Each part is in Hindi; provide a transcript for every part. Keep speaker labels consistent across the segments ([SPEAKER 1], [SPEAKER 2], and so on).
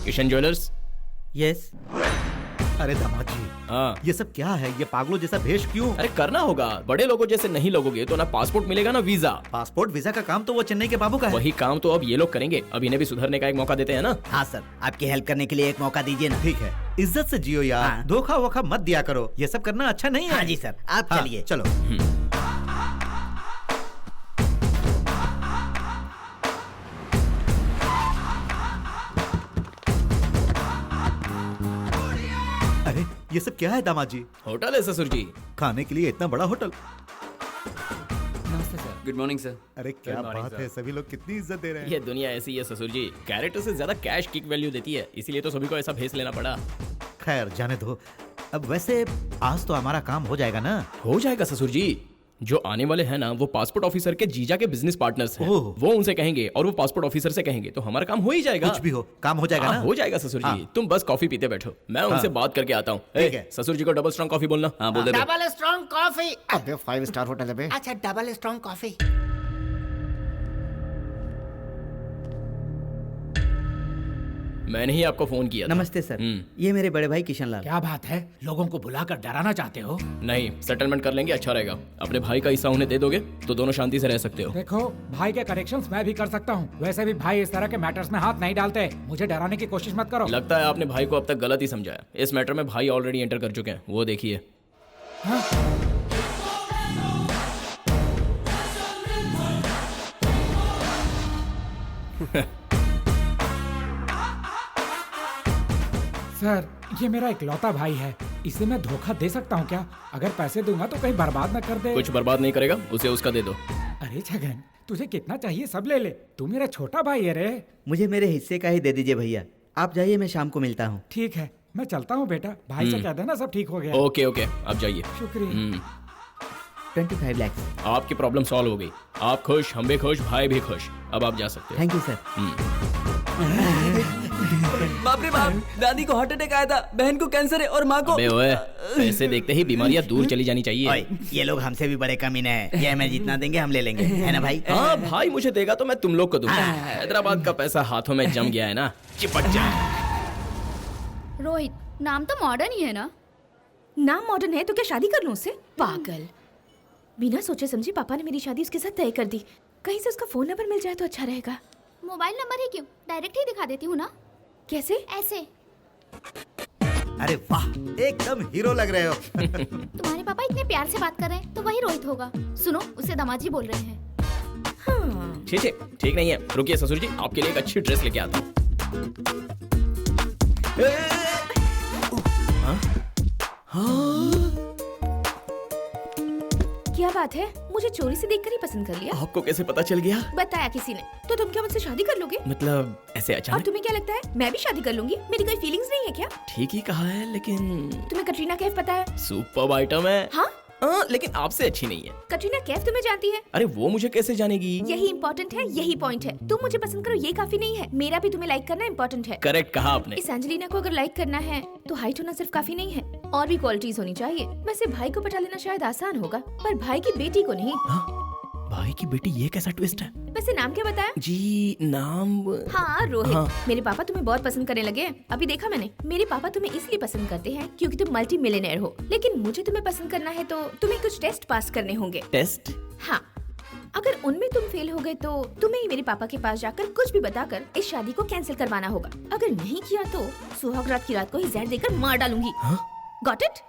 [SPEAKER 1] किशन ज्वेलर्स।
[SPEAKER 2] यस।
[SPEAKER 3] अरे दामाद जी,
[SPEAKER 1] हाँ।
[SPEAKER 3] ये सब क्या है? ये पागलों जैसा भेष क्यों?
[SPEAKER 1] अरे करना होगा, बड़े लोगों जैसे नहीं लोगोगे तो ना पासपोर्ट मिलेगा ना वीजा।
[SPEAKER 3] पासपोर्ट वीजा का काम तो वो चेन्नई के बाबू का है।
[SPEAKER 1] वही काम तो अब ये लोग करेंगे। अब इन्हें भी सुधरने का एक मौका देते हैं ना।
[SPEAKER 2] हाँ सर, आपकी हेल्प करने के लिए एक मौका दीजिए ना।
[SPEAKER 3] ठीक है, इज्जत से जियो यार,
[SPEAKER 2] हाँ।
[SPEAKER 3] धोखा वोखा मत दिया करो, ये सब करना अच्छा नहीं है।
[SPEAKER 2] हाँ जी सर, आप
[SPEAKER 3] हाँ,
[SPEAKER 2] चलिए।
[SPEAKER 3] चलो। अरे ये सब क्या है दामाद जी?
[SPEAKER 1] होटल है ससुर जी।
[SPEAKER 3] खाने के लिए इतना बड़ा होटल?
[SPEAKER 1] नमस्ते सर।
[SPEAKER 4] Good morning sir.
[SPEAKER 3] अरे क्या
[SPEAKER 1] Good morning,
[SPEAKER 3] बात
[SPEAKER 1] sir.
[SPEAKER 3] है, सभी लोग कितनी इज्जत दे रहे हैं।
[SPEAKER 1] ये दुनिया ऐसी है ससुर जी, कैरेक्टर से ज्यादा कैश किक वैल्यू देती है, इसीलिए तो सभी को ऐसा भेस लेना पड़ा।
[SPEAKER 3] खैर जाने दो। अब वैसे आज तो हमारा काम हो जाएगा ना?
[SPEAKER 1] हो जाएगा ससुर जी। जो आने वाले हैं ना, वो पासपोर्ट ऑफिसर के जीजा के बिजनेस पार्टनर्स हैं।
[SPEAKER 3] ओह।
[SPEAKER 1] वो उनसे कहेंगे और वो पासपोर्ट ऑफिसर से कहेंगे, तो हमारा काम हो ही जाएगा।
[SPEAKER 3] कुछ भी हो, काम हो जाएगा
[SPEAKER 1] हाँ,
[SPEAKER 3] ना?
[SPEAKER 1] हो जाएगा ससुर जी।
[SPEAKER 3] हाँ।
[SPEAKER 1] तुम बस कॉफी पीते बैठो, मैं उनसे बात करके आता हूँ।
[SPEAKER 3] ठीक है।
[SPEAKER 1] ससुर जी को डबल स्ट्रॉन्ग कॉफी बोलना।
[SPEAKER 4] हाँ बोल दे बे।
[SPEAKER 5] Double strong coffee.
[SPEAKER 4] अबे 5 स्टार होटल है बे।
[SPEAKER 5] अच्छा, डबल स्ट्रॉन्ग कॉफी।
[SPEAKER 1] मैंने ही आपको फोन किया था।
[SPEAKER 2] नमस्ते सर, ये मेरे बड़े भाई किशन लाल।
[SPEAKER 5] क्या बात है, लोगों को बुलाकर डराना चाहते हो?
[SPEAKER 1] नहीं, सेटलमेंट कर लेंगे, अच्छा रहेगा। अपने भाई का हिस्सा उन्हें दे दोगे तो दोनों शांति से रह सकते हो।
[SPEAKER 6] देखो, भाई के करेक्शंस मैं भी कर सकता हूँ। वैसे भी भाई इस तरह के मैटर्स में हाथ नहीं डालते। मुझे डराने की कोशिश मत करो।
[SPEAKER 1] लगता है आपने भाई को अब तक गलत ही समझा है। इस मैटर में भाई ऑलरेडी एंटर कर चुके हैं, वो देखिए।
[SPEAKER 6] सर, ये मेरा इकलौता भाई है, इसे मैं धोखा दे सकता हूँ क्या? अगर पैसे दूंगा तो कहीं बर्बाद न कर दे।
[SPEAKER 1] कुछ बर्बाद नहीं करेगा, उसे उसका दे दो।
[SPEAKER 6] अरे छगन, तुझे कितना चाहिए सब ले ले, तू मेरा छोटा भाई है रे।
[SPEAKER 2] मुझे मेरे हिस्से का ही दे दीजिए भैया। आप जाइए, मैं शाम को मिलता हूँ।
[SPEAKER 6] ठीक है, मैं चलता हूँ बेटा। भाई से कह देना सब ठीक हो गया।
[SPEAKER 1] ओके ओके, अब जाइए।
[SPEAKER 6] शुक्रिया।
[SPEAKER 2] 25 लाख।
[SPEAKER 1] आपकी प्रॉब्लम सॉल्व हो गई। आप खुश, हम भी खुश, भाई भी खुश। अब आप जा सकते हो।
[SPEAKER 2] Thank you sir.
[SPEAKER 4] बाप रे बाप, दादी को हार्ट अटैक आया था, बहन को कैंसर है और माँ को।
[SPEAKER 1] अबे ओए, पैसे देखते ही बीमारियां दूर चली जानी चाहिए।
[SPEAKER 2] ओए, ये लोग हमसे भी बड़े कमीने हैं। ये हमें जितना देंगे हम ले लेंगे, है ना भाई?
[SPEAKER 1] हाँ, भाई मुझे देगा तो मैं तुम लोग को दूंगा। हैदराबाद का पैसा हाथों में जम गया है ना, चिपक जाए।
[SPEAKER 7] रोहित, नाम तो मॉडर्न ही है ना?
[SPEAKER 8] नाम मॉडर्न है तो क्या शादी कर लूं उससे? पागल। बिना सोचे समझे पापा ने मेरी शादी उसके साथ तय कर दी। कहीं से उसका फोन नंबर मिल जाए तो अच्छा रहेगा।
[SPEAKER 7] मोबाइल नंबर ही क्यों, डायरेक्ट ही दिखा देती हूँ ना।
[SPEAKER 8] कैसे?
[SPEAKER 7] ऐसे।
[SPEAKER 3] अरे वाह, एकदम हीरो लग रहे हो।
[SPEAKER 7] तुम्हारे पापा इतने प्यार से बात कर रहे हैं तो वही रोहित होगा। सुनो, उसे दामाजी बोल रहे हैं।
[SPEAKER 8] हाँ।
[SPEAKER 1] ठीक है, ठीक नहीं है। रुकिए ससुर जी, आपके लिए एक अच्छी ड्रेस लेके आता हूँ।
[SPEAKER 8] क्या बात है, मुझे चोरी से देखकर ही पसंद कर लिया?
[SPEAKER 1] आपको कैसे पता चल गया?
[SPEAKER 8] बताया किसी ने? तो तुम क्या मुझसे शादी कर लोगे?
[SPEAKER 1] मतलब ऐसे
[SPEAKER 8] और
[SPEAKER 1] अचानक?
[SPEAKER 8] तुम्हें क्या लगता है मैं भी शादी कर लूंगी? मेरी कोई फीलिंग्स नहीं है क्या?
[SPEAKER 1] ठीक ही कहा है, लेकिन
[SPEAKER 8] तुम्हें कटरीना कैफ पता है?
[SPEAKER 1] सुपर्ब आइटम है।
[SPEAKER 8] हाँ,
[SPEAKER 1] लेकिन आपसे अच्छी नहीं है।
[SPEAKER 8] कटरीना कैफ तुम्हें जानती है?
[SPEAKER 1] अरे वो मुझे कैसे जानेगी?
[SPEAKER 8] यही इम्पोर्टेंट है, यही पॉइंट है। तुम मुझे पसंद करो ये काफी नहीं है, मेरा भी तुम्हें लाइक करना इम्पोर्टेंट है।
[SPEAKER 1] करेक्ट कहा आपने।
[SPEAKER 8] इस एंजेलिना को अगर लाइक करना है तो हाइट होना सिर्फ काफी नहीं है, और भी क्वालिटीज होनी चाहिए। वैसे भाई को पटा लेना शायद आसान होगा, पर भाई की बेटी को नहीं।
[SPEAKER 1] भाई की बेटी, ये कैसा ट्विस्ट है?
[SPEAKER 8] वैसे नाम क्या बताया?
[SPEAKER 1] जी, नाम
[SPEAKER 8] हाँ, रोहित।
[SPEAKER 1] हाँ।
[SPEAKER 8] मेरे पापा तुम्हें बहुत पसंद करने लगे हैं। अभी देखा मैंने। मेरे पापा तुम्हें इसलिए पसंद करते हैं क्योंकि तुम मल्टी मिलियनेयर हो, लेकिन मुझे तुम्हें पसंद करना है तो तुम्हें कुछ टेस्ट पास करने होंगे।
[SPEAKER 1] टेस्ट?
[SPEAKER 8] हाँ, अगर उनमें तुम फेल हो गए तो तुम्हें ही मेरे पापा के पास जाकर कुछ भी बताकर इस शादी को कैंसिल करवाना होगा। अगर नहीं किया तो सुहाग रात की रात को ही जहर देकर मार डालूंगी। Got it?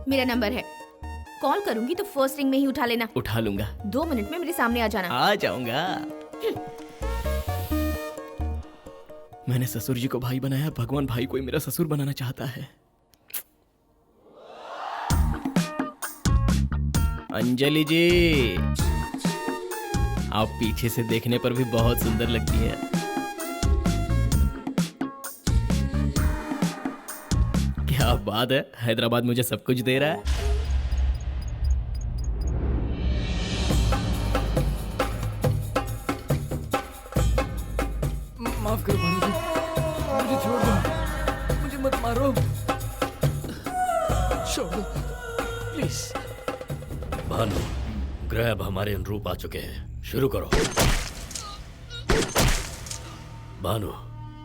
[SPEAKER 8] मेरा नंबर है, कॉल करूंगी तो फर्स्ट रिंग में ही उठा लेना।
[SPEAKER 1] उठा लूंगा।
[SPEAKER 8] 2 मिनट में मेरे सामने आ जाना।
[SPEAKER 1] आ जाऊंगा। मैंने ससुर जी को भाई बनाया, भगवान भाई को ही मेरा ससुर बनाना चाहता है। अंजलि जी, आप पीछे से देखने पर भी बहुत सुंदर लगती है। क्या बात है, हैदराबाद मुझे सब कुछ दे रहा है।
[SPEAKER 4] माफ करो भानु जी, मुझे छोड़ दो, मुझे मत मारो, छोड़ दो प्लीज।
[SPEAKER 9] भानु, ग्रह अब हमारे अनुरूप आ चुके हैं, शुरू करो। भानु,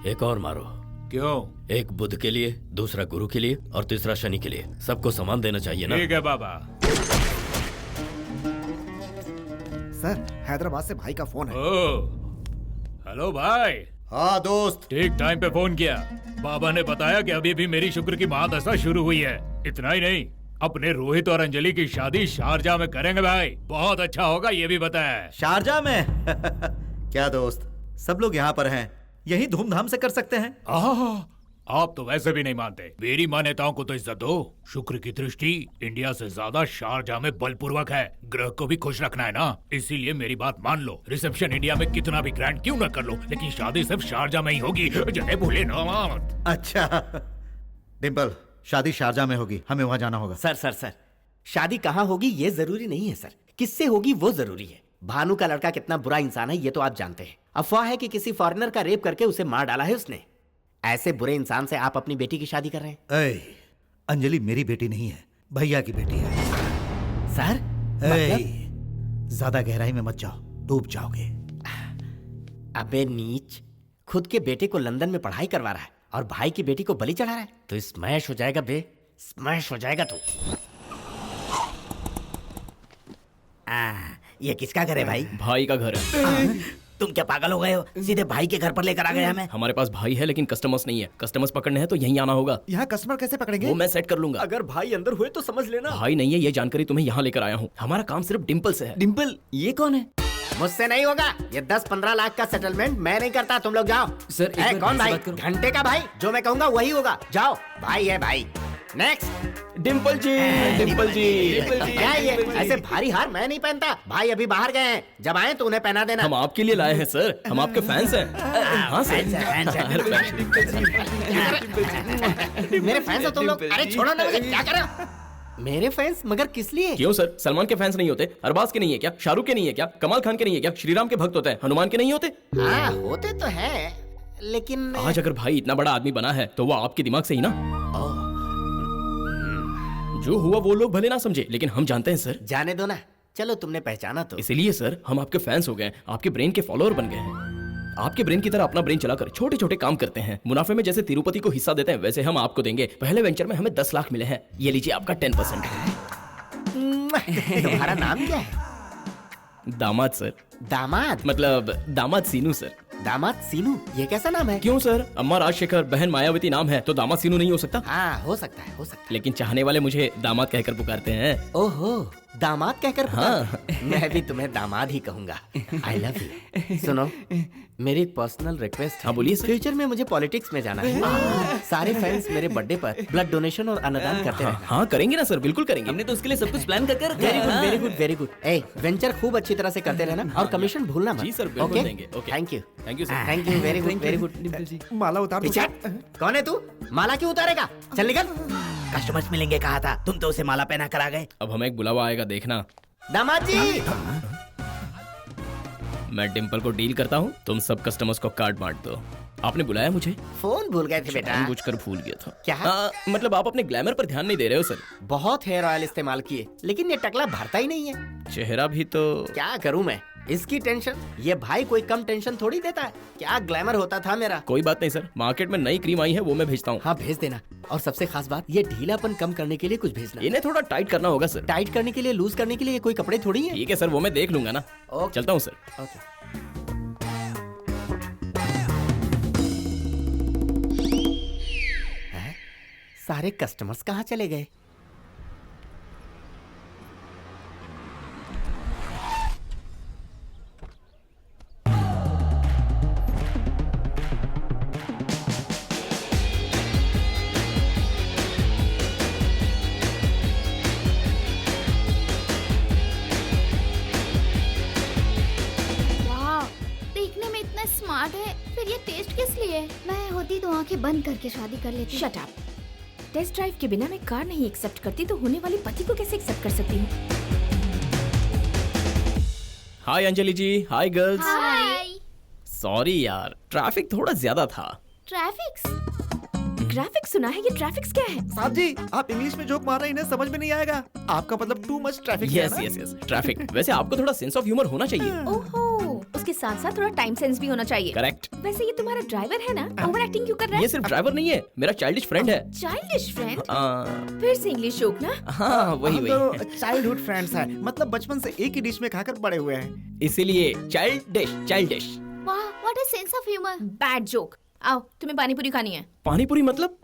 [SPEAKER 9] एक और मारो।
[SPEAKER 5] क्यों?
[SPEAKER 9] एक बुध के लिए, दूसरा गुरु के लिए और तीसरा शनि के लिए। सबको सामान देना चाहिए ना।
[SPEAKER 5] ठीक है बाबा।
[SPEAKER 10] सर, हैदराबाद से भाई का फोन है।
[SPEAKER 5] हेलो भाई।
[SPEAKER 3] हाँ दोस्त।
[SPEAKER 5] ठीक टाइम पे फोन किया। बाबा ने बताया कि अभी भी मेरी शुक्र की महादशा शुरू हुई है। इतना ही नहीं, अपने रोहित और अंजलि की शादी शारजा में करेंगे भाई। बहुत अच्छा होगा, ये भी बताया।
[SPEAKER 3] शारजा में? क्या दोस्त, सब लोग यहाँ पर हैं, यही धूमधाम से कर सकते हैं।
[SPEAKER 5] आप तो वैसे भी नहीं मानते। मेरी मान्यताओं को तो इज्जत दो। शुक्र की दृष्टि इंडिया से ज्यादा शारजा में बलपूर्वक है। ग्रह को भी खुश रखना है ना, इसीलिए मेरी बात मान लो। रिसेप्शन इंडिया में कितना भी ग्रैंड क्यों न कर लो, लेकिन शादी सिर्फ शारजा में ही होगी। जय भोलेनाथ।
[SPEAKER 3] अच्छा डिम्पल, शादी शारजा में होगी, हमें वहाँ जाना होगा।
[SPEAKER 2] सर शादी कहाँ होगी ये जरूरी नहीं है सर, किससे होगी वो जरूरी है। भानु का लड़का कितना बुरा इंसान है ये तो आप जानते हैं। अफवाह है कि किसी फॉरेनर का रेप करके उसे मार डाला है उसने। ऐसे बुरे इंसान से आप अपनी बेटी की शादी कर रहे हैं?
[SPEAKER 3] ऐ, अंजलि मेरी बेटी नहीं है, भैया की बेटी है।
[SPEAKER 2] सर
[SPEAKER 3] ज्यादा गहराई में मत जाओ, डूब जाओगे।
[SPEAKER 2] अबे नीच, खुद के बेटे को लंदन में पढ़ाई करवा रहा है और भाई की बेटी को बलि चढ़ा रहा है, तो स्मैश हो जाएगा बे, स्मैश हो जाएगा तू। ये किसका घर है भाई?
[SPEAKER 1] भाई का घर है।
[SPEAKER 2] तुम क्या पागल हो गए हो? सीधे भाई के घर पर लेकर आ गए हमें।
[SPEAKER 1] हमारे पास भाई है लेकिन कस्टमर्स नहीं है। कस्टमर्स पकड़ने हैं तो यहीं आना होगा।
[SPEAKER 10] यहाँ कस्टमर कैसे पकड़ेंगे?
[SPEAKER 1] वो मैं सेट कर लूंगा।
[SPEAKER 2] अगर भाई अंदर हुए तो समझ लेना।
[SPEAKER 1] भाई नहीं है, ये जानकारी तुम्हें यहाँ लेकर आया हूँ। हमारा काम सिर्फ डिम्पल से है।
[SPEAKER 2] डिम्पल? ये कौन है? मुझसे नहीं होगा। ये 10-15 लाख का सेटलमेंट मैं नहीं करता, तुम लोग जाओ।
[SPEAKER 4] सर, एक बार
[SPEAKER 2] कौन
[SPEAKER 4] मेरी
[SPEAKER 2] भाई?
[SPEAKER 4] बात करो।
[SPEAKER 2] घंटे का भाई, जो मैं कहूंगा वही होगा। जाओ, भाई है भाई। नेक्स्ट।
[SPEAKER 1] डिम्पल जी, डिम्पल जी।
[SPEAKER 2] क्या ये ऐसे भारी हार मैं नहीं पहनता। भाई अभी बाहर गए हैं, जब आए तो उन्हें पहना देना।
[SPEAKER 1] हम आपके लिए लाए हैं सर, हम आपके फैंस हैं। हाँ सर।
[SPEAKER 2] मेरे फैंस हो तुम लोग? अरे छोड़ो ना मुझे, क्या कर रहे हो? मेरे फैंस? मगर किस लिए?
[SPEAKER 1] क्यों सर, सलमान के फैंस नहीं होते? अरबाज के नहीं है क्या? शाहरुख के नहीं है क्या? कमाल खान के नहीं है क्या? श्री राम के भक्त होते हैं, हनुमान के नहीं होते?
[SPEAKER 2] हाँ होते तो है, लेकिन
[SPEAKER 1] आज अगर भाई इतना बड़ा आदमी बना है तो वो आपके दिमाग से ही ना। जो हुआ वो लोग भले ना समझे, लेकिन हम जानते हैं सर।
[SPEAKER 2] जाने दो ना, चलो तुमने पहचाना तो।
[SPEAKER 1] इसीलिए सर हम आपके फैंस हो गए, आपके ब्रेन के फॉलोअर बन गए हैं। आपके ब्रेन की तरह अपना ब्रेन चलाकर छोटे छोटे काम करते हैं। मुनाफे में जैसे तिरुपति को हिस्सा देते हैं वैसे हम आपको देंगे। पहले वेंचर में हमें 10 लाख मिले हैं, ये लीजिए आपका 10%।
[SPEAKER 2] तुम्हारा नाम क्या है?
[SPEAKER 1] दामाद सर।
[SPEAKER 2] दामाद?
[SPEAKER 1] मतलब दामाद सीनू सर।
[SPEAKER 2] दामाद सीनू? ये कैसा नाम है?
[SPEAKER 1] क्यों सर, अम्मा राजशेखर, बहन मायावती नाम है तो दामाद सीनू नहीं हो सकता?
[SPEAKER 2] हाँ हो सकता है, हो सकता है।
[SPEAKER 1] लेकिन चाहने वाले मुझे दामाद कहकर पुकारते हैं।
[SPEAKER 2] ओहो, दामाद कहकर?
[SPEAKER 1] हाँ।
[SPEAKER 2] मैं भी तुम्हें दामाद ही कहूंगा। I love you. सुनो, मेरी एक पर्सनल रिक्वेस्ट है।
[SPEAKER 1] हाँ बोलिए सर।
[SPEAKER 2] फ्यूचर में मुझे पॉलिटिक्स में जाना है। सारे फैंस मेरे बर्थडे पर ब्लड डोनेशन और अन्नदान करते हैं।
[SPEAKER 1] हाँ करेंगे ना सर, बिल्कुल करेंगे। हमने तो उसके लिए सब कुछ प्लान करके रखा
[SPEAKER 2] very good, very good, very good. ए, वेंचर खूब अच्छी तरह से करते रहना और कमीशन भूलना मत।
[SPEAKER 1] जी सर, बिल्कुल देंगे। Okay,
[SPEAKER 2] thank you,
[SPEAKER 1] thank you sir.
[SPEAKER 2] Thank you, very good, very good.
[SPEAKER 4] Dimple ji.
[SPEAKER 10] माला उतार दो।
[SPEAKER 2] पीछे कौन है तू? माला क्यों उतारेगा? चल निकल। कस्टमर्स मिलेंगे कहा था, तुम तो उसे माला पहना कर आ गए।
[SPEAKER 1] अब हमें एक बुलावा आएगा, देखना।
[SPEAKER 2] दामाद जी।
[SPEAKER 1] मैं डिम्पल को डील करता हूँ, तुम सब कस्टमर्स को कार्ड बांट दो। आपने बुलाया मुझे?
[SPEAKER 2] फोन भूल गए थे बेटा।
[SPEAKER 1] जानबूझकर भूल गया था।
[SPEAKER 2] क्या?
[SPEAKER 1] मतलब आप अपने ग्लैमर पर ध्यान नहीं दे रहे हो सर।
[SPEAKER 2] बहुत हेयर ऑयल इस्तेमाल किए, लेकिन ये टकला भरता ही नहीं है।
[SPEAKER 1] चेहरा भी तो।
[SPEAKER 2] क्या करूं मैं, इसकी टेंशन। ये भाई कोई कम टेंशन थोड़ी देता है। क्या ग्लैमर होता था मेरा।
[SPEAKER 1] कोई बात नहीं सर, मार्केट में नई क्रीम आई है वो मैं भेजता हूँ।
[SPEAKER 2] हाँ भेज देना। और सबसे खास बात, ये ढीलापन कम करने के लिए कुछ भेजना।
[SPEAKER 1] इन्हें थोड़ा टाइट करना होगा सर।
[SPEAKER 2] टाइट करने के लिए, लूज करने के लिए ये कोई कपड़े थोड़ी है।
[SPEAKER 1] ठीक है सर, वो मैं देख लूंगा ना। चलता हूँ सर।
[SPEAKER 2] ओके। सारे कस्टमर्स कहाँ चले गए?
[SPEAKER 7] देखने में इतना स्मार्ट है, फिर ये टेस्ट किस लिए? मैं होती तो आंखें बंद करके शादी कर लेती।
[SPEAKER 8] Shut up. टेस्ट ड्राइव के बिना मैं कार नहीं एक्सेप्ट करती तो होने वाले पति को कैसे एक्सेप्ट कर सकती हूँ?
[SPEAKER 1] हाय अंजलि जी, हाय गर्ल्स।
[SPEAKER 7] हाय।
[SPEAKER 1] सॉरी यार, ट्रैफिक थोड़ा ज्यादा था।
[SPEAKER 7] ट्रैफिक्स?
[SPEAKER 8] ग्राफिक्स सुना है, ये ट्रैफिक्स क्या है?
[SPEAKER 10] साहब जी, आप इंग्लिश में जोक मार रहे हैं, इन्हें समझ में नहीं आएगा। आपका मतलब टू मच ट्रैफिक है
[SPEAKER 1] यस
[SPEAKER 10] ना?
[SPEAKER 1] Yes yes, traffic. वैसे आपको थोड़ा सेंस ऑफ ह्यूमर होना चाहिए।
[SPEAKER 8] ओहो, उसके साथ साथ थोड़ा टाइम सेंस भी होना चाहिए।
[SPEAKER 1] करेक्ट।
[SPEAKER 8] वैसे ये तुम्हारा ड्राइवर है ना, ओवर एक्टिंग क्यों कर रहा
[SPEAKER 1] ये
[SPEAKER 8] है?
[SPEAKER 1] सिर्फ ड्राइवर नहीं है, मेरा चाइल्डिश फ्रेंड है।
[SPEAKER 8] Childish friend?
[SPEAKER 1] हाँ
[SPEAKER 8] फिर से इंग्लिश जोक ना?
[SPEAKER 1] हाँ, वही
[SPEAKER 10] हम
[SPEAKER 1] वही।
[SPEAKER 10] तो चाइल्डहुड फ्रेंड्स हैं, मतलब बचपन से एक ही डिश में खाकर बड़े हुए हैं।
[SPEAKER 1] इसीलिए चाइल्डिश।
[SPEAKER 7] वाह, what a sense of humour.
[SPEAKER 8] Bad joke. आओ, तुम्हें पानी पूरी खानी है।
[SPEAKER 1] पानी पूरी मतलब?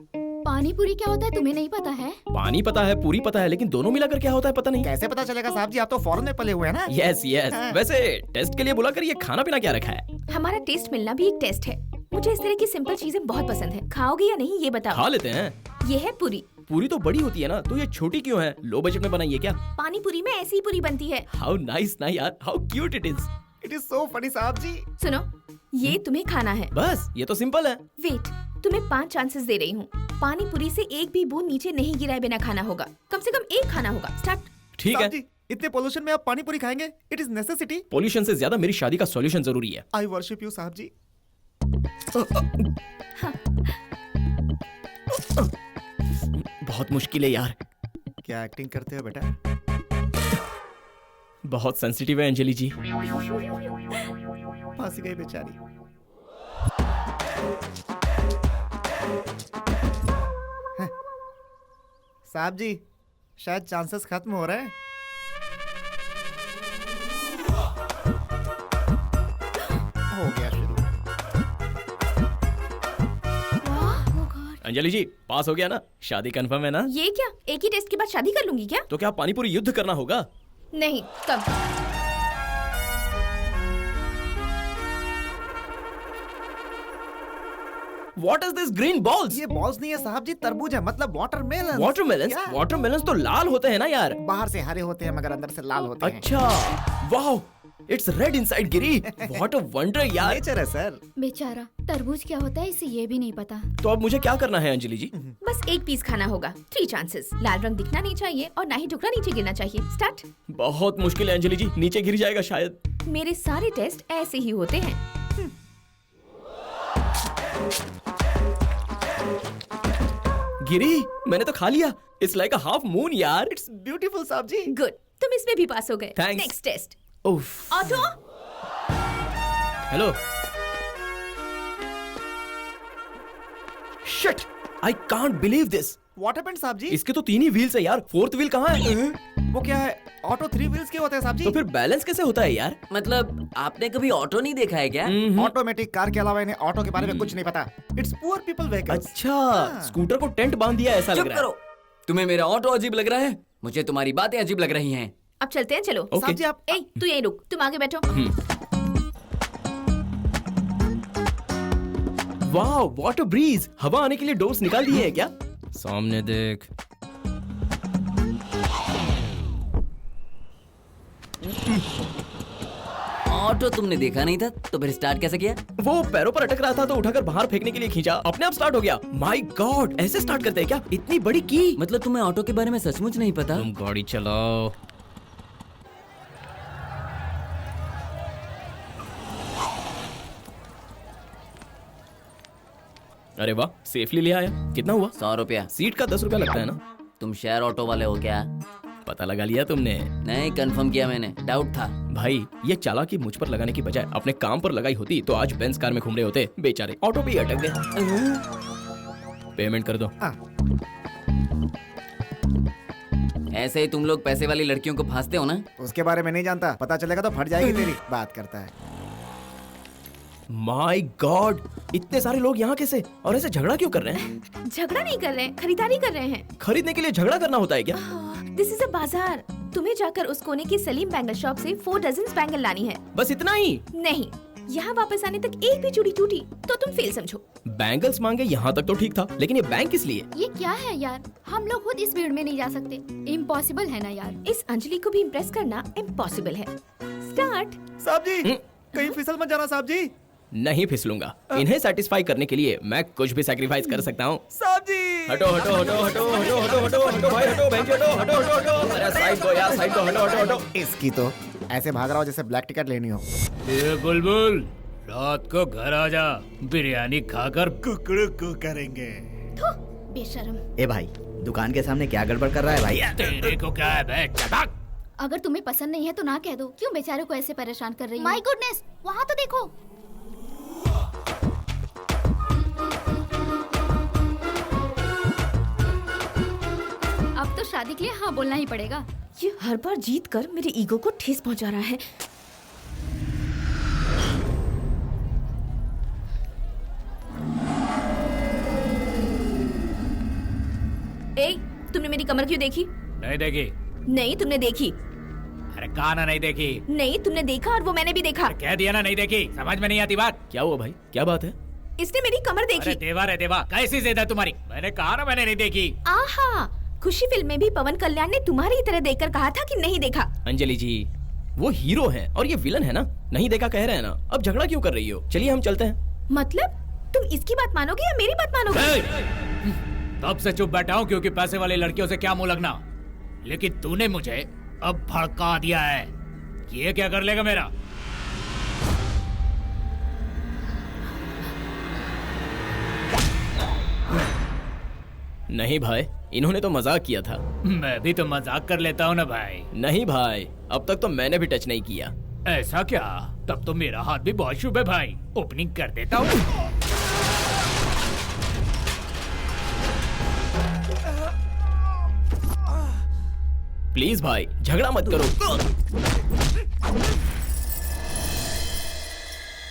[SPEAKER 7] पानी पूरी क्या होता है तुम्हें नहीं पता है?
[SPEAKER 1] पानी पता है, पूरी पता है, लेकिन दोनों मिलाकर क्या होता है पता नहीं।
[SPEAKER 10] कैसे पता चलेगा साहब जी, आप तो फॉरेन में पले हुए हैं ना।
[SPEAKER 1] Yes yes. वैसे टेस्ट के लिए बुला कर ये खाना पीना क्या रखा है?
[SPEAKER 8] हमारा टेस्ट मिलना भी एक टेस्ट है। मुझे इस तरह की सिंपल चीजें बहुत पसंद है। खाओगे या नहीं ये बताओ।
[SPEAKER 1] खा लेते हैं।
[SPEAKER 8] ये है पूरी।
[SPEAKER 1] पूरी तो बड़ी होती है ना, तो ये छोटी क्यों है? लो बजट में बनाई है क्या?
[SPEAKER 8] पानी पूरी में ऐसी ही पूरी बनती है।
[SPEAKER 1] हाउ नाइस ना यार, how cute it is.
[SPEAKER 10] It is so funny साहब जी।
[SPEAKER 8] सुनो, ये तुम्हें खाना है।
[SPEAKER 1] बस ये तो सिंपल है।
[SPEAKER 8] वेट, तुम्हें 5 चांसेस दे रही हूँ। पानी पूरी से एक भी बूंद नीचे नहीं गिराए बिना खाना होगा। कम से कम एक खाना होगा। स्टार्ट।
[SPEAKER 1] ठीक है।
[SPEAKER 10] साहब जी, इतने पोल्यूशन में आप पानी पूरी खाएंगे? It is necessity.
[SPEAKER 1] पोल्यूशन से ज्यादा मेरी शादी का सॉल्यूशन जरूरी है।
[SPEAKER 10] आई वर्शिप यू साहब जी।
[SPEAKER 1] बहुत मुश्किल है यार।
[SPEAKER 10] क्या एक्टिंग करते हो बेटा?
[SPEAKER 1] बहुत सेंसिटिव है अंजलि जी।
[SPEAKER 10] फंस गई बेचारी। हैं। साहब जी, शायद चांसेस खत्म हो रहे हैं। हो गया शुरू।
[SPEAKER 1] अंजलि जी पास हो गया ना? शादी कंफर्म है ना?
[SPEAKER 8] ये क्या, एक ही टेस्ट के बाद शादी कर लूंगी क्या?
[SPEAKER 1] तो क्या पानी पूरी युद्ध करना होगा?
[SPEAKER 8] नहीं, कब?
[SPEAKER 1] What is this green balls?
[SPEAKER 10] ये बॉल्स नहीं है साहब जी, तरबूज है, मतलब वाटरमेलन।
[SPEAKER 1] वाटरमेलन? वाटरमेलन तो लाल होते हैं ना यार।
[SPEAKER 10] बाहर से हरे होते हैं मगर अंदर से लाल होते हैं।
[SPEAKER 1] अच्छा, wow, it's red inside Giri. What a wonder यार।
[SPEAKER 10] नेचर है सर।
[SPEAKER 7] बेचारा, तरबूज क्या होता है इसे ये भी नहीं पता।
[SPEAKER 1] तो अब मुझे क्या करना है अंजलि जी?
[SPEAKER 8] बस एक पीस खाना होगा। 3 चांसेस। लाल रंग दिखना नहीं चाहिए और ना ही टुकड़ा नीचे गिरना चाहिए। स्टार्ट।
[SPEAKER 1] बहुत मुश्किल है अंजलि जी, नीचे गिर जाएगा शायद।
[SPEAKER 8] मेरे सारे टेस्ट ऐसे ही होते हैं।
[SPEAKER 1] गिरी, मैंने तो खा लिया। It's like a half moon यार।
[SPEAKER 10] इट्स ब्यूटीफुल साहब जी।
[SPEAKER 8] गुड, तुम इसमें भी पास हो गए।
[SPEAKER 1] Thanks.
[SPEAKER 8] Next test.
[SPEAKER 1] उफ।
[SPEAKER 8] Auto.
[SPEAKER 1] Hello. Shit, I can't believe this.
[SPEAKER 10] What happened साहब जी?
[SPEAKER 1] इसके तो 3 ही व्हील्स है यार, 4th व्हील कहाँ है?
[SPEAKER 10] वो क्या है? ऑटो 3 व्हील्स के होते हैं साहब जी।
[SPEAKER 1] तो फिर बैलेंस कैसे होता है यार?
[SPEAKER 11] मतलब आपने कभी ऑटो नहीं देखा है क्या?
[SPEAKER 10] ऑटोमेटिक कार के अलावा इन्हें ऑटो के बारे में कुछ नहीं पता। It's poor people vehicles.
[SPEAKER 1] अच्छा, स्कूटर को टेंट बांध दिया ऐसा लग
[SPEAKER 11] चुप
[SPEAKER 1] रहा है।
[SPEAKER 11] करो। तुम्हें मेरा ऑटो अजीब लग रहा है? मुझे तुम्हारी बातें अजीब लग रही हैं।
[SPEAKER 8] अब चलते हैं, चलो।
[SPEAKER 1] Okay.
[SPEAKER 10] साहब जी आप
[SPEAKER 8] ए, तू यहीं रुक, तुम आगे बैठो।
[SPEAKER 1] Wow, what a breeze. हवा आने के लिए डोर्स निकाल दिए हैं क्या? सामने देख।
[SPEAKER 11] ऑटो तुमने देखा नहीं था तो फिर स्टार्ट कैसे किया?
[SPEAKER 1] वो पैरों पर अटक रहा था तो उठाकर बाहर फेंकने के लिए खींचा, अपने आप स्टार्ट हो गया। माय गॉड, ऐसे स्टार्ट करते हैं क्या? इतनी बड़ी की।
[SPEAKER 11] मतलब तुम्हें ऑटो के बारे में सचमुच नहीं पता?
[SPEAKER 1] तुम गाड़ी चलाओ। अरे वाह, सेफली ले आया। कितना हुआ?
[SPEAKER 11] 100 रुपया।
[SPEAKER 1] सीट का 10 रुपया लगता है ना?
[SPEAKER 11] तुम शेयर ऑटो वाले हो क्या?
[SPEAKER 1] पता लगा लिया तुमने?
[SPEAKER 11] नहीं, कंफर्म किया मैंने, डाउट था।
[SPEAKER 1] भाई, ये चालाकी मुझ पर लगाने की बजाय अपने काम पर लगाई होती तो आज बेंज कार में घूम रहे होते। बेचारे ऑटो पे ही अटक गए। पेमेंट कर दो।
[SPEAKER 11] ऐसे ही तुम लोग पैसे वाली लड़कियों को फांसते हो ना?
[SPEAKER 10] उसके बारे में नहीं जानता, पता चलेगा तो फट जाएगी तेरी। बात करता है।
[SPEAKER 1] माय गॉड, इतने सारे लोग यहाँ कैसे? और ऐसे झगड़ा क्यों कर रहे हैं?
[SPEAKER 8] झगड़ा नहीं कर रहे हैं, खरीदारी कर रहे हैं।
[SPEAKER 1] खरीदने के लिए झगड़ा करना होता है क्या?
[SPEAKER 8] दिस इज अ बाजार। तुम्हें जाकर उस कोने की सलीम बैंगल शॉप से 4 डजन बैंगल लानी है।
[SPEAKER 1] बस इतना ही?
[SPEAKER 8] नहीं, यहाँ वापस आने तक एक भी चूड़ी टूटी तो तुम फेल समझो।
[SPEAKER 1] बैंगल्स मांगे यहाँ तक तो ठीक था, लेकिन ये बैंक किस लिए?
[SPEAKER 7] ये क्या है यार? हम लोग खुद इस भीड़ में नहीं जा सकते। इम्पॉसिबल है ना यार।
[SPEAKER 8] इस अंजलि को भी इम्प्रेस करना इम्पॉसिबल है। स्टार्ट।
[SPEAKER 10] साहब जी कहीं फिसल मत जाना साहब जी।
[SPEAKER 1] नहीं फिसलूंगा। इन्हें सेटिस्फाई करने के लिए मैं कुछ भी सैक्रिफाइस कर सकता हूँ।
[SPEAKER 10] साहब जी
[SPEAKER 1] हटो हटो हटो हटो हटो हटो हटो हटो भाई, हटो बहन, हटो हटो हटो हटो। अरे साइड दो यार, साइड दो, हटो हटो हटो।
[SPEAKER 10] इसकी तो ऐसे भाग रहा हो जैसे ब्लैक टिकट लेनी हो।
[SPEAKER 5] ये बुलबुल, रात को घर आ जा, बिरयानी खाकर
[SPEAKER 10] कुकड़ू करेंगे।
[SPEAKER 7] बेशरम।
[SPEAKER 2] ए भाई, दुकान के सामने क्या गड़बड़ कर रहा है भाई?
[SPEAKER 5] तेरे को क्या है? बैठ जा, भाग।
[SPEAKER 7] अगर तुम्हें पसंद नहीं है तो ना कह दो, क्यों बेचारे को ऐसे परेशान कर रही हो? माय गुडनेस, वहाँ तो देखो। अब तो शादी के लिए हाँ बोलना ही पड़ेगा।
[SPEAKER 8] ये हर बार जीत कर मेरे ईगो को ठेस पहुंचा रहा है। ए, तुमने मेरी कमर क्यों देखी?
[SPEAKER 5] नहीं देखी।
[SPEAKER 8] नहीं, तुमने देखी।
[SPEAKER 5] अरे कहा ना नहीं देखी।
[SPEAKER 8] नहीं, तुमने देखा और वो मैंने भी देखा।
[SPEAKER 5] कह दिया ना नहीं देखी, समझ में नहीं आती बात।
[SPEAKER 1] क्या हुआ भाई, क्या बात है?
[SPEAKER 8] इसने मेरी कमर देखी।
[SPEAKER 5] अरे देवा रे देवा, कैसी जिद है तुम्हारी? मैंने कहा ना मैंने नहीं देखी।
[SPEAKER 8] आहा, खुशी फिल्म में भी पवन कल्याण ने तुम्हारी तरह देखकर कहा था कि नहीं देखा।
[SPEAKER 1] अंजलि जी, वो हीरो है और ये विलन है ना, नहीं देखा कह रहे हैं ना, अब झगड़ा क्यों कर रही हो? चलिए हम चलते हैं।
[SPEAKER 8] मतलब तुम इसकी बात मानोगे या मेरी बात मानोगे?
[SPEAKER 5] तब से चुप बैठा हूँ क्योंकि पैसे वाली लड़कियों से क्या मुंह लगना, लेकिन तूने मुझे अब भड़का दिया है। ये क्या कर लेगा मेरा?
[SPEAKER 1] नहीं भाई, इन्होंने तो मजाक किया था।
[SPEAKER 5] मैं भी तो मजाक कर लेता हूँ ना भाई।
[SPEAKER 1] नहीं भाई, अब तक तो मैंने भी टच नहीं किया।
[SPEAKER 5] ऐसा क्या? तब तो मेरा हाथ भी बहुत शुभ है भाई, ओपनिंग कर देता हूँ।
[SPEAKER 1] प्लीज भाई, झगड़ा मत करो।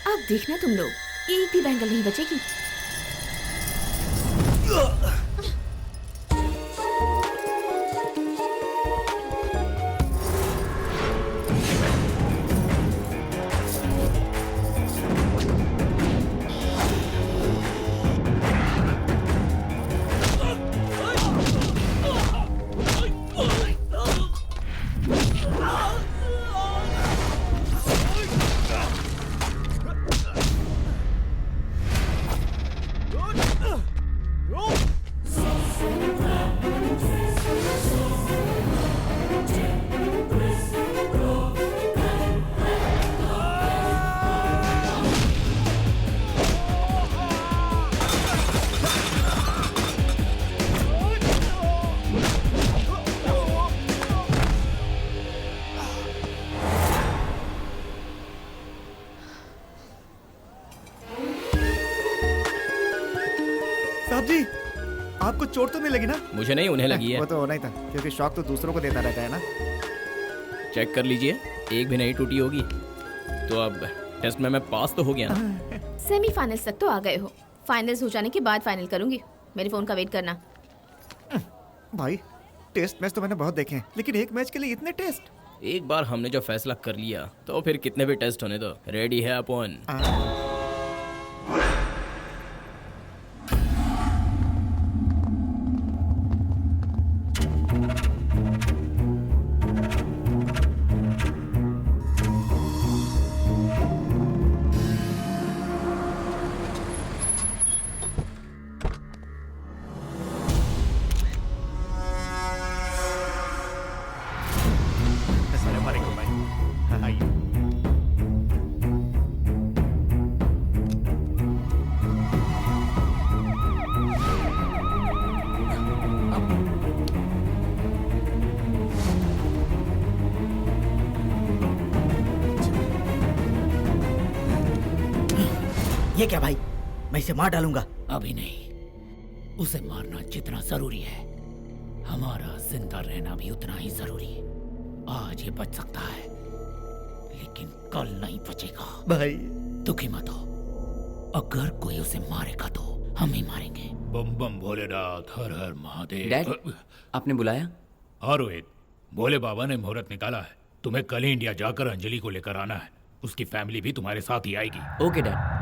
[SPEAKER 8] अब देखना तुम लोग, एक भी बैंगल नहीं बचेगी।
[SPEAKER 10] साहब जी, आपको चोट तो नहीं लगी ना?
[SPEAKER 1] मुझे नहीं, उन्हें लगी है।
[SPEAKER 10] वो तो होना ही था, क्योंकि शॉक तो दूसरों को देता रहता है ना।
[SPEAKER 1] चेक कर लीजिए, एक भी नहीं टूटी होगी। तो अब टेस्ट में मैं पास तो हो गया ना।
[SPEAKER 8] सेमीफाइनल्स तक तो आ गए हो, फाइनल्स हो जाने के बाद फाइनल करूंगी। मेरे फोन का वेट करना।
[SPEAKER 10] भाई, टेस्ट मैच तो मैंने बहुत देखे हैं, लेकिन एक मैच के लिए इतने टेस्ट?
[SPEAKER 1] एक बार हमने जो फैसला कर लिया तो फिर कितने भी टेस्ट होने दो, रेडी है अपन।
[SPEAKER 2] ये क्या भाई, मैं इसे मार डालूंगा।
[SPEAKER 5] अभी नहीं, उसे मारना जितना जरूरी है, हमारा जिंदा रहना भी उतना ही जरूरी है। आज ये बच सकता है, लेकिन कल नहीं बचेगा।
[SPEAKER 10] भाई
[SPEAKER 5] दुखी मत हो, अगर कोई उसे मारेगा तो हम ही मारेंगे। बम बम भोलेनाथ, हर हर महादेव।
[SPEAKER 11] डैड, आपने बुलाया?
[SPEAKER 5] हाँ रोहित, भोले बाबा ने मुहूर्त निकाला है। तुम्हें कल ही इंडिया जाकर अंजलि को लेकर आना है। उसकी फैमिली भी तुम्हारे साथ ही आएगी।
[SPEAKER 11] Okay dad.